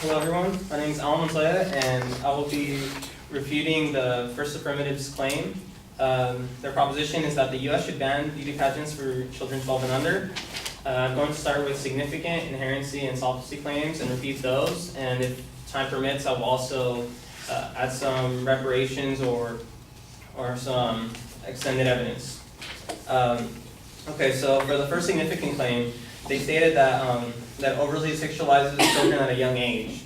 Hello everyone, my name is Alan Montoya and I will be refuting the first affirmative's claim. Their proposition is that the U.S. should ban beauty pageants for children 12 and under. I'm going to start with significant, inherency, and solvency claims and refute those, and if time permits I will also add some reparations or some extended evidence. Okay, so for the first significant claim, they stated that that overly sexualizes children at a young age.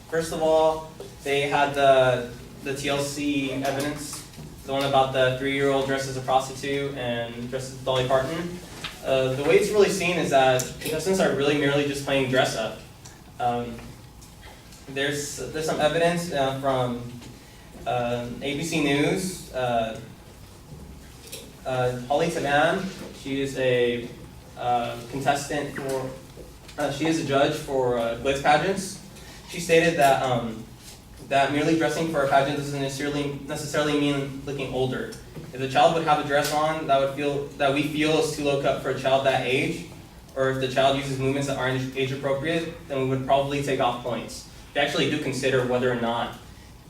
First of all, they had the TLC evidence, the one about the 3-year-old dressed as a prostitute and dressed as Dolly Parton. The way it's really seen is that contestants are really merely just playing dress up. There's some evidence from ABC News. Holly Tavan, she is a contestant for, she is a judge for glitz pageants. She stated that that merely dressing for a pageant doesn't necessarily mean looking older. If the child would have a dress on that we feel is too low cut for a child that age, or if the child uses movements that aren't age appropriate, then we would probably take off points. They actually do consider whether or not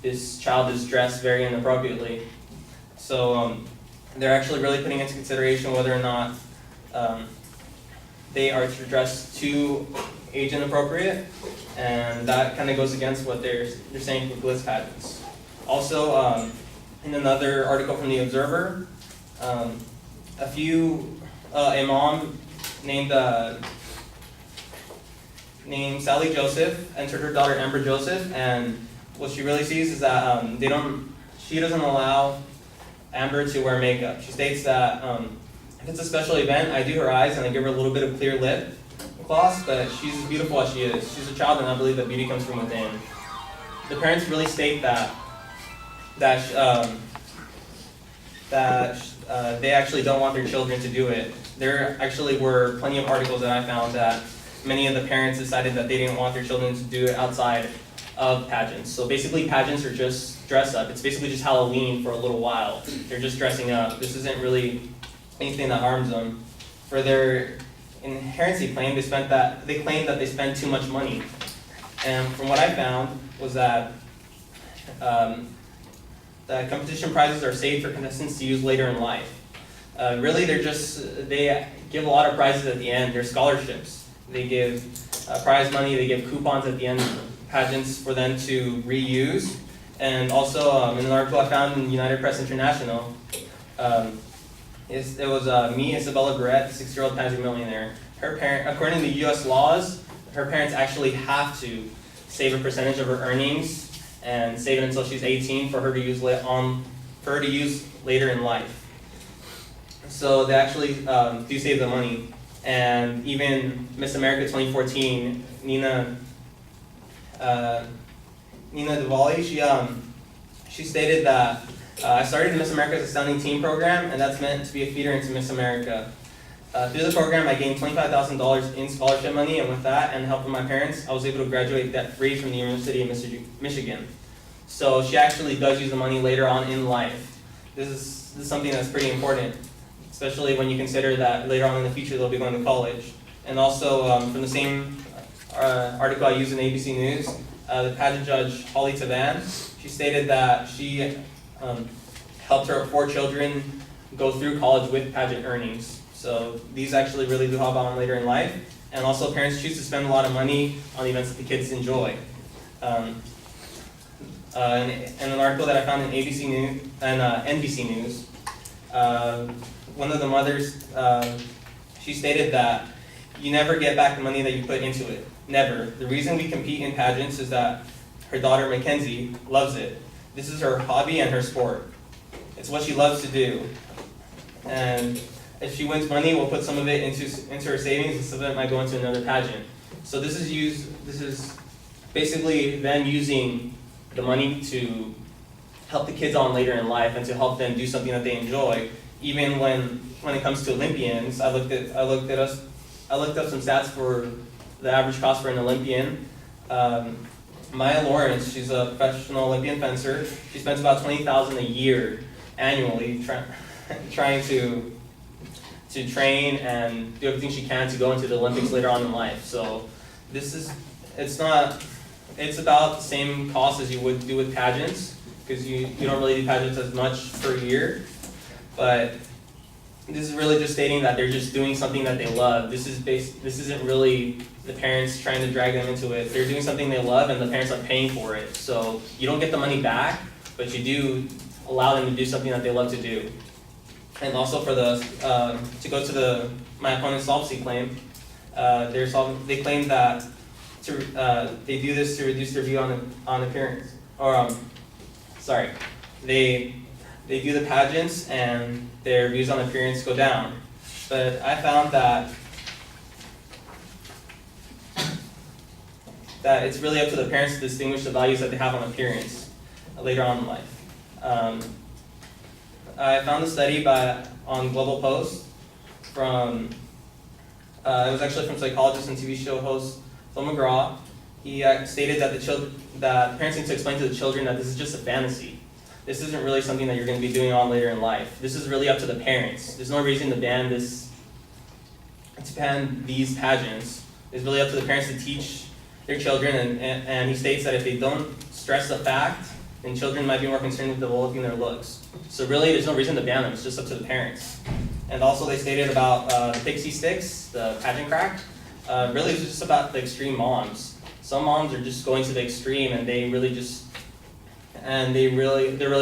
this child is dressed very inappropriately. So they're actually really putting into consideration whether or not they are dressed too age inappropriate, and that kind of goes against what they're saying for glitz pageants. Also, in another article from The Observer, a mom named Sally Joseph entered her daughter Amber Joseph, and what she really sees is that she doesn't allow Amber to wear makeup. She states that if it's a special event, I do her eyes and I give her a little bit of clear lip gloss, but she's as beautiful as she is. She's a child, and I believe that beauty comes from within. The parents really state that they actually don't want their children to do it. There actually were plenty of articles that I found that many of the parents decided that they didn't want their children to do it outside of pageants. So basically pageants are just dress up. It's basically just Halloween for a little while. They're just dressing up. This isn't really anything that harms them. For their inherency claim, they claimed that they spend too much money. And from what I found was that competition prizes are saved for contestants to use later in life. Really, they give a lot of prizes at the end. They're scholarships. They give prize money. They give coupons at the end of pageants for them to reuse. And also, in an article I found in United Press International, it was me, Isabella Barrett, the 6-year-old pageant millionaire. According to U.S. laws, her parents actually have to save a percentage of her earnings and save it until she's 18 for her to use later in life. So they actually do save the money. And even Miss America 2014, Nina Diwali, she stated that I started the Miss America's Astounding Teen program, and that's meant to be a feeder into Miss America. Through the program, I gained $25,000 in scholarship money, and with that and the help of my parents, I was able to graduate debt-free from the University of Michigan. So she actually does use the money later on in life. This is something that's pretty important, especially when you consider that later on in the future they'll be going to college. And also, from the same article I used in ABC News, the pageant judge, Holly Tavan, she stated that she helped her 4 children go through college with pageant earnings. So these actually really do help out later in life. And also parents choose to spend a lot of money on the events that the kids enjoy. In an article that I found in ABC News and NBC News, one of the mothers, she stated that you never get back the money that you put into it. Never. The reason we compete in pageants is that her daughter Mackenzie loves it. This is her hobby and her sport. It's what she loves to do. And if she wins money, we'll put some of it into her savings, and some of it might go into another pageant. So this is basically them using the money to help the kids on later in life and to help them do something that they enjoy. Even when it comes to Olympians, I looked up some stats for the average cost for an Olympian. Maya Lawrence, she's a professional Olympian fencer. She spends about $20,000 a year annually trying to train and do everything she can to go into the Olympics later on in life. So it's about the same cost as you would do with pageants, because you don't really do pageants as much per year, but this is really just stating that they're just doing something that they love. This isn't really the parents trying to drag them into it. They're doing something they love and the parents are paying for it. So you don't get the money back, but you do allow them to do something that they love to do. And also for to go to my opponent's solvency claim, they claim that they do this to reduce their view on appearance, or they do the pageants and their views on appearance go down. But I found that it's really up to the parents to distinguish the values that they have on appearance later on in life. I found a study on Global Post from, it was actually from psychologist and TV show host Phil McGraw. He stated that parents need to explain to the children that this is just a fantasy. This isn't really something that you're going to be doing on later in life. This is really up to the parents. There's no reason to ban these pageants. It's really up to the parents to teach their children, and he states that if they don't stress the fact, then children might be more concerned with developing their looks. So really, there's no reason to ban them. It's just up to the parents. And also they stated about the pixie sticks, the pageant crack. Really, it's just about the extreme moms. Some moms are just going to the extreme, and there really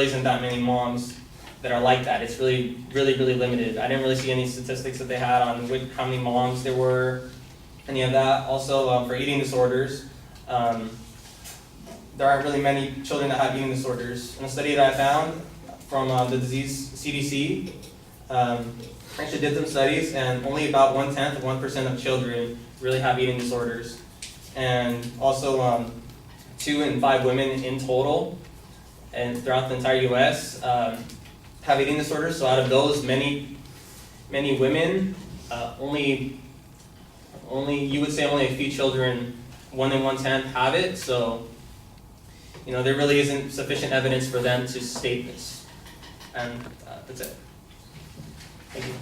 isn't that many moms that are like that. It's really limited. I didn't really see any statistics that they had on how many moms there were, any of that. Also, for eating disorders, there aren't really many children that have eating disorders. In a study that I found from the disease CDC, actually did some studies, and only about 0.1% of children really have eating disorders. And also 2 in 5 women in total, and throughout the entire U.S., have eating disorders. So out of those many women, only you would say only a few children, 1 in 1/10, have it. So there really isn't sufficient evidence for them to state this. And that's it. Thank you.